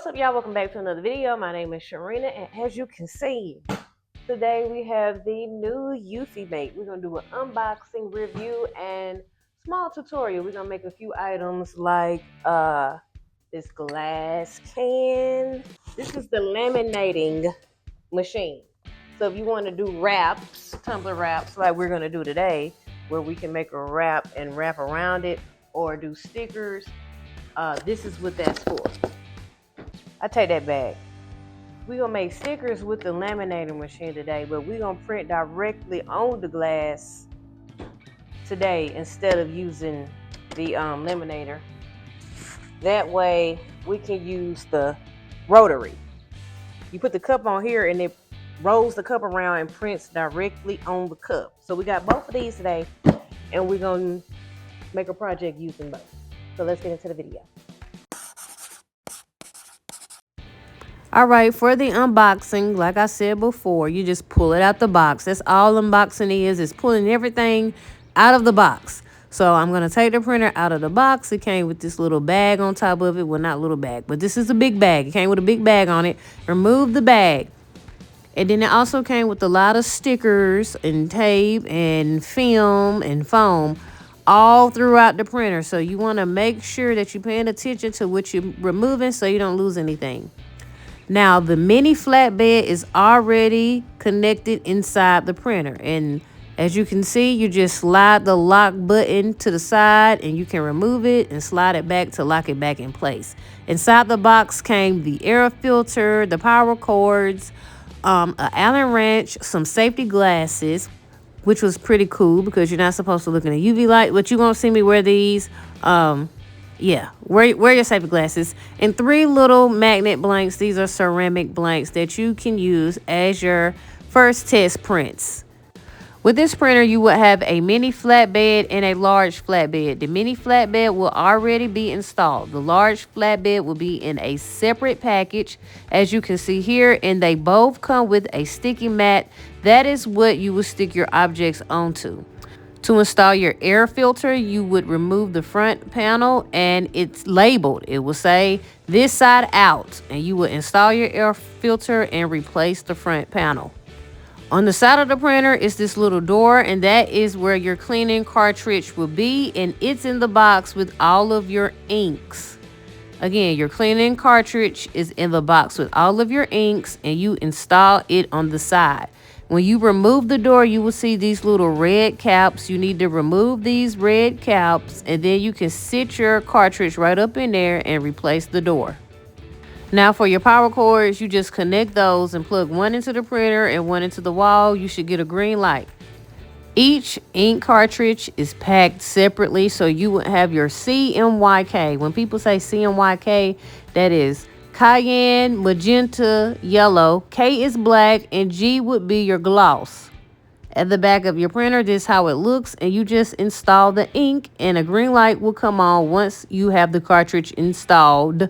What's up, y'all? Welcome back to another video. My name is Sharina, and as you can see, today we have the new EufyMake. We're gonna do an unboxing, review, and small tutorial. We're gonna make a few items like this glass can. This is the laminating machine. So if you want to do wraps, tumbler wraps, like we're gonna do today, where we can make a wrap and wrap around it, or do stickers, this is what that's for. I take that back. We're gonna make stickers with the laminating machine today, but we're gonna print directly on the glass today instead of using the laminator. That way we can use the Rotary. You put the cup on here and it rolls the cup around and prints directly on the cup. So we got both of these today, and we're gonna make a project using both. So let's get into the video. All right, for the unboxing, like I said before, you just pull it out the box. That's all unboxing is pulling everything out of the box. So I'm going to take the printer out of the box. It came with this little bag on top of it. Well, not little bag, but this is a big bag. It came with a big bag on it. Remove the bag. And then it also came with a lot of stickers and tape and film and foam all throughout the printer. So you want to make sure that you're paying attention to what you're removing so you don't lose anything. Now, the mini flatbed is already connected inside the printer. And as you can see, you just slide the lock button to the side and you can remove it and slide it back to lock it back in place. Inside the box came the air filter, the power cords, an Allen wrench, some safety glasses, which was pretty cool because you're not supposed to look in a UV light, but you won't see me wear these. Yeah, wear your safety glasses. And 3 little magnet blanks. These are ceramic blanks that you can use as your first test prints. With this printer, you will have a mini flatbed and a large flatbed. The mini flatbed will already be installed. The large flatbed will be in a separate package, as you can see here, and they both come with a sticky mat. That is what you will stick your objects onto. To install your air filter, you would remove the front panel and it's labeled. It will say this side out, and you will install your air filter and replace the front panel. On the side of the printer is this little door, and that is where your cleaning cartridge will be, and it's in the box with all of your inks. Again, your cleaning cartridge is in the box with all of your inks, and you install it on the side. When you remove the door, you will see these little red caps. You need to remove these red caps, and then you can sit your cartridge right up in there and replace the door. Now for your power cords, you just connect those and plug one into the printer and one into the wall. You should get a green light. Each ink cartridge is packed separately, so you would have your CMYK. When people say CMYK, that is cayenne, magenta, yellow, K is black, and G would be your gloss. At the back of your printer, this is how it looks, and you just install the ink and a green light will come on once you have the cartridge installed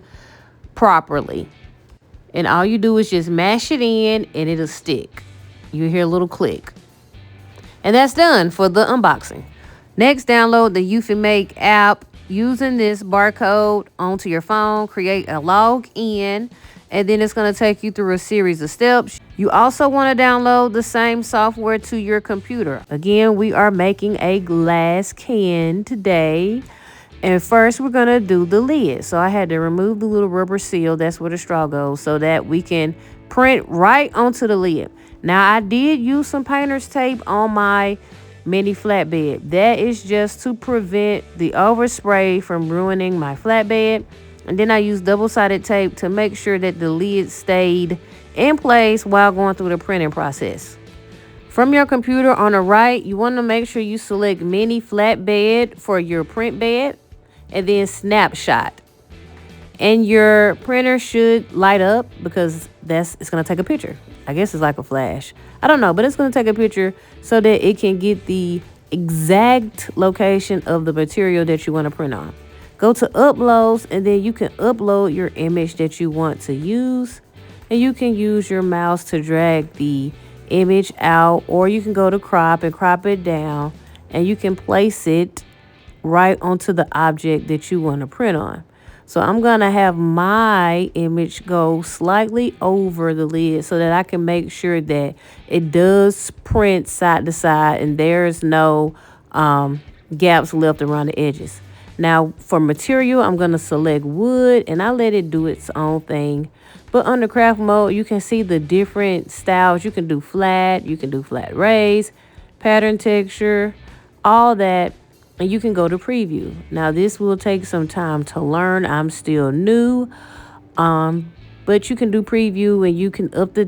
properly. And all you do is just mash it in and it'll stick. You hear a little click. And that's done for the unboxing. Next, download the EufyMake app. Using this barcode onto your phone, create a login, and then it's going to take you through a series of steps. You also want to download the same software to your computer. Again, we are making a glass can today. And first, we're going to do the lid. So I had to remove the little rubber seal. That's where the straw goes, so that we can print right onto the lid. Now, I did use some painter's tape on my mini flatbed. That is just to prevent the overspray from ruining my flatbed. And then I used double-sided tape to make sure that the lid stayed in place while going through the printing process. From your computer on the right, you want to make sure you select mini flatbed for your print bed and then snapshot. And your printer should light up because it's going to take a picture. I guess it's like a flash. I don't know, but it's going to take a picture so that it can get the exact location of the material that you want to print on. Go to uploads, and then you can upload your image that you want to use. And you can use your mouse to drag the image out, or you can go to crop and crop it down, and you can place it right onto the object that you want to print on. So I'm going to have my image go slightly over the lid so that I can make sure that it does print side to side and there's no gaps left around the edges. Now for material, I'm going to select wood and I let it do its own thing. But under craft mode, you can see the different styles. You can do flat, you can do flat raised, pattern texture, all that. And you can go to preview. Now this will take some time to learn. I'm still new. But you can do preview and you can up the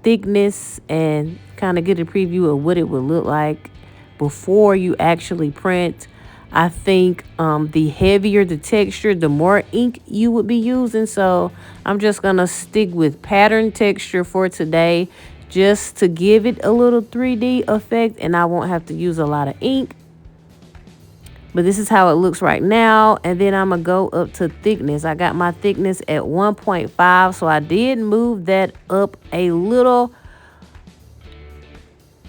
thickness and kind of get a preview of what it would look like before you actually print. I think the heavier the texture, the more ink you would be using. So I'm just going to stick with pattern texture for today just to give it a little 3D effect and I won't have to use a lot of ink. But this is how it looks right now. And then I'm going to go up to thickness. I got my thickness at 1.5. So I did move that up a little.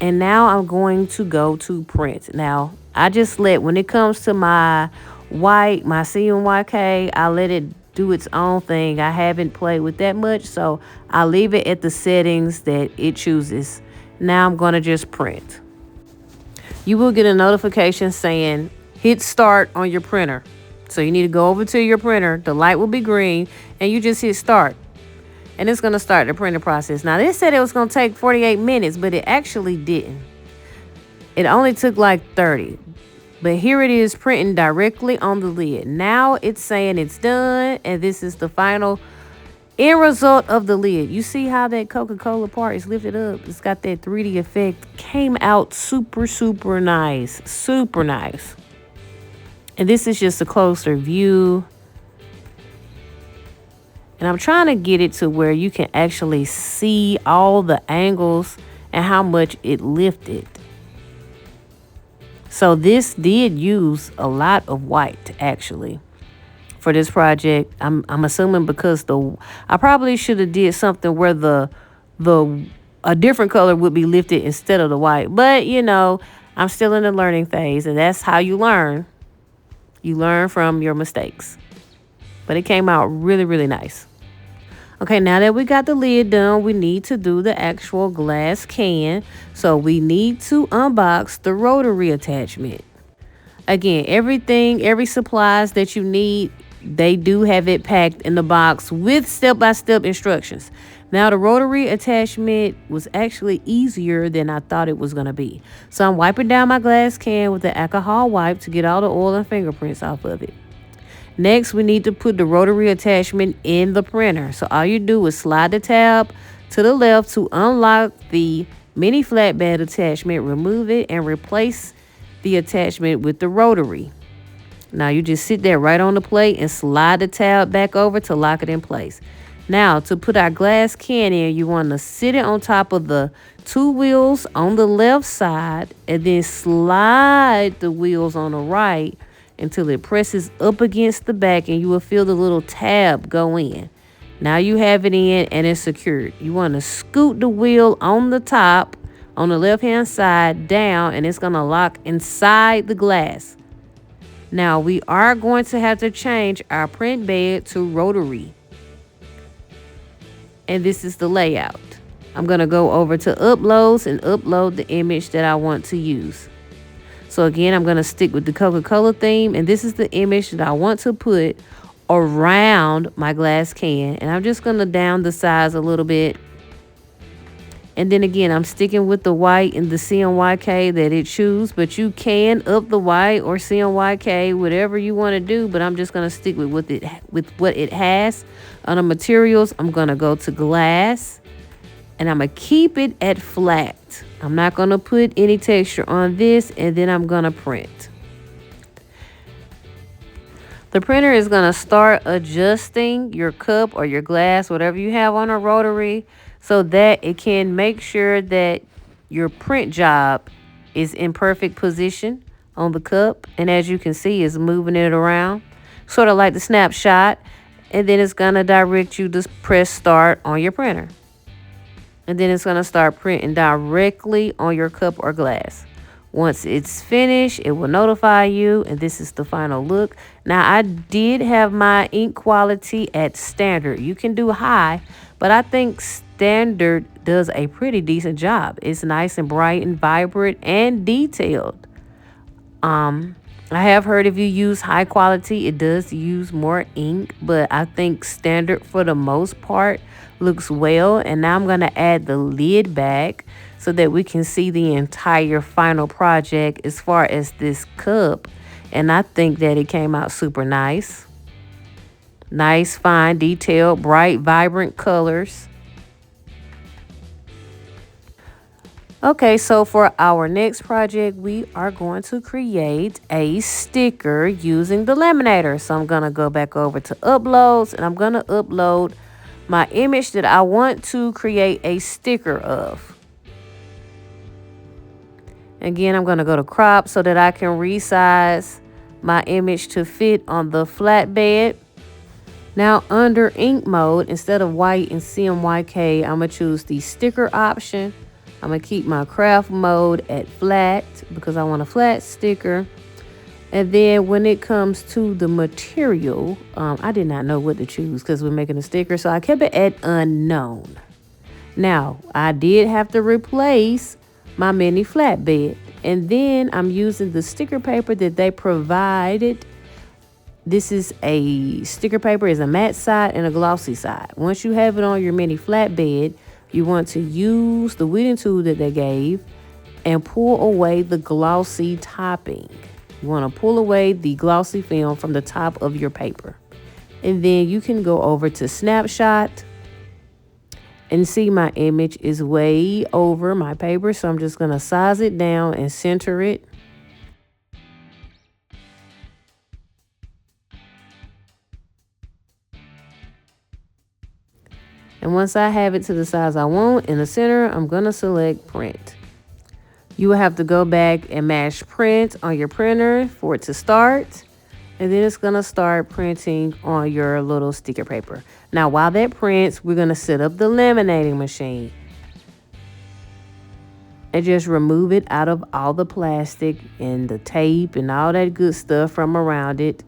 And now I'm going to go to print. Now, I just when it comes to my white, my CMYK, I let it do its own thing. I haven't played with that much. So I leave it at the settings that it chooses. Now I'm going to just print. You will get a notification saying, hit start on your printer. So you need to go over to your printer. The light will be green and you just hit start. And it's going to start the printing process. Now, they said it was going to take 48 minutes, but it actually didn't. It only took like 30. But here it is printing directly on the lid. Now it's saying it's done. And this is the final end result of the lid. You see how that Coca-Cola part is lifted up? It's got that 3D effect. Came out super, super nice. Super nice. And this is just a closer view. And I'm trying to get it to where you can actually see all the angles and how much it lifted. So this did use a lot of white actually for this project. I'm assuming because I probably should have did something where a different color would be lifted instead of the white. But you know, I'm still in the learning phase and that's how you learn. You learn from your mistakes. But it came out really, really nice. Okay, now that we got the lid done, we need to do the actual glass can. So we need to unbox the rotary attachment. Again, every supplies that you need, they do have it packed in the box with step-by-step instructions. Now, the rotary attachment was actually easier than I thought it was going to be. So I'm wiping down my glass can with the alcohol wipe to get all the oil and fingerprints off of it. Next, we need to put the rotary attachment in the printer. So all you do is slide the tab to the left to unlock the mini flatbed attachment, remove it, and replace the attachment with the rotary. Now you just sit there right on the plate and slide the tab back over to lock it in place. Now to put our glass can in, you want to sit it on top of the two wheels on the left side and then slide the wheels on the right until it presses up against the back and you will feel the little tab go in. Now you have it in and it's secured. You want to scoot the wheel on the top on the left hand side down and it's going to lock inside the glass. Now we are going to have to change our print bed to rotary. And this is the layout. I'm going to go over to uploads and upload the image that I want to use. So again, I'm going to stick with the Coca-Cola theme. And this is the image that I want to put around my glass can. And I'm just going to down the size a little bit. And then again, I'm sticking with the white and the CMYK that it chooses. But you can up the white or CMYK, whatever you want to do. But I'm just going to stick with what it has. On the materials, I'm going to go to glass. And I'm going to keep it at flat. I'm not going to put any texture on this. And then I'm going to print. The printer is going to start adjusting your cup or your glass, whatever you have on a rotary, so that it can make sure that your print job is in perfect position on the cup. And as you can see, it's moving it around, sort of like the snapshot. And then it's going to direct you to press start on your printer. And then it's going to start printing directly on your cup or glass. Once it's finished, it will notify you, and this is the final look. Now, I did have my ink quality at standard. You can do high, but I think standard does a pretty decent job. It's nice and bright and vibrant and detailed. I have heard if you use high quality, it does use more ink, but I think standard for the most part looks well. And now I'm going to add the lid back so that we can see the entire final project as far as this cup. And I think that it came out super nice. Nice, fine, detailed, bright, vibrant colors. Okay, so for our next project, we are going to create a sticker using the laminator. So I'm going to go back over to uploads, and I'm going to upload my image that I want to create a sticker of. Again, I'm going to go to crop so that I can resize my image to fit on the flatbed. Now under ink mode, instead of white and CMYK, I'm going to choose the sticker option. I'm going to keep my craft mode at flat because I want a flat sticker. And then when it comes to the material, I did not know what to choose because we're making a sticker. So I kept it at unknown. Now, I did have to replace my mini flatbed. And then I'm using the sticker paper that they provided. This is a sticker paper, is a matte side and a glossy side. Once you have it on your mini flatbed, you want to use the weeding tool that they gave and pull away the glossy topping. You want to pull away the glossy film from the top of your paper. And then you can go over to snapshot and see my image is way over my paper. So I'm just going to size it down and center it. And once I have it to the size I want in the center, I'm going to select print. You will have to go back and mash print on your printer for it to start. And then it's going to start printing on your little sticker paper. Now, while that prints, we're going to set up the laminating machine. And just remove it out of all the plastic and the tape and all that good stuff from around it.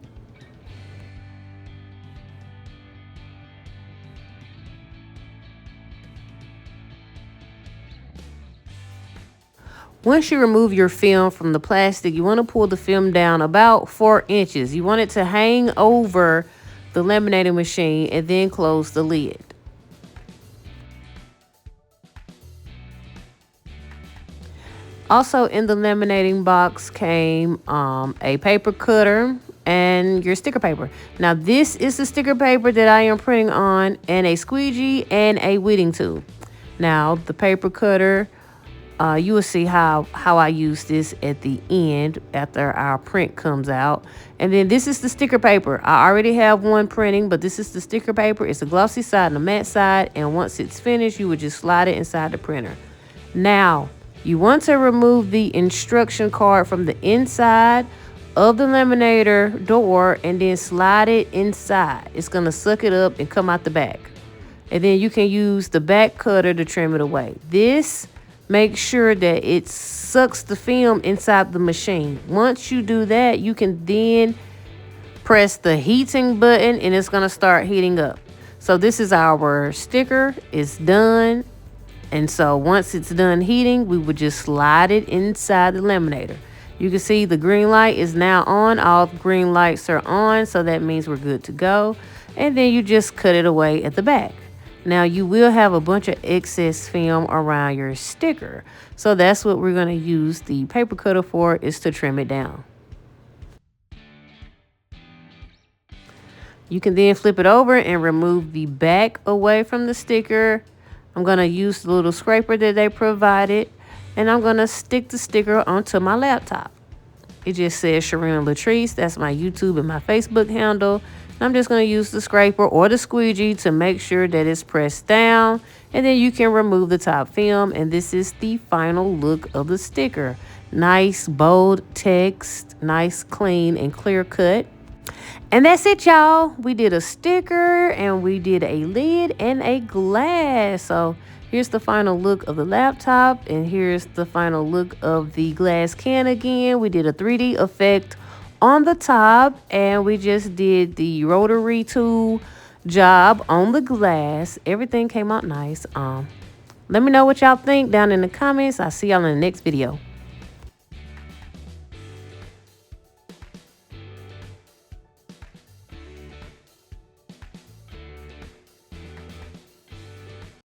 Once you remove your film from the plastic, you want to pull the film down about 4 inches. You want it to hang over the laminating machine and then close the lid. Also in the laminating box came a paper cutter and your sticker paper. Now this is the sticker paper that I am printing on, and a squeegee and a weeding tool. Now the paper cutter, you will see how I use this at the end after our print comes out. And then this is the sticker paper. I already have one printing, but this is the sticker paper. It's a glossy side and a matte side. And once it's finished, you would just slide it inside the printer. Now, you want to remove the instruction card from the inside of the laminator door and then slide it inside. It's going to suck it up and come out the back. And then you can use the back cutter to trim it away. This make sure that it sucks the film inside the machine. Once you do that, you can then press the heating button and it's going to start heating up. So this is our sticker. It's done. And so once it's done heating, we would just slide it inside the laminator. You can see the green light is now on. All green lights are on. So that means we're good to go. And then you just cut it away at the back. Now, you will have a bunch of excess film around your sticker. So that's what we're going to use the paper cutter for, is to trim it down. You can then flip it over and remove the back away from the sticker. I'm going to use the little scraper that they provided. And I'm going to stick the sticker onto my laptop. It just says Sharina Latrice. That's my YouTube and my Facebook handle. I'm just going to use the scraper or the squeegee to make sure that it's pressed down. And then you can remove the top film. And this is the final look of the sticker. Nice, bold text. Nice, clean, and clear cut. And that's it, y'all. We did a sticker and we did a lid and a glass. So Here's the final look of the laptop, and here's the final look of the glass can again. We did a 3D effect on the top, and we just did the rotary tool job on the glass. Everything came out nice. Let me know what y'all think down in the comments. I'll see y'all in the next video.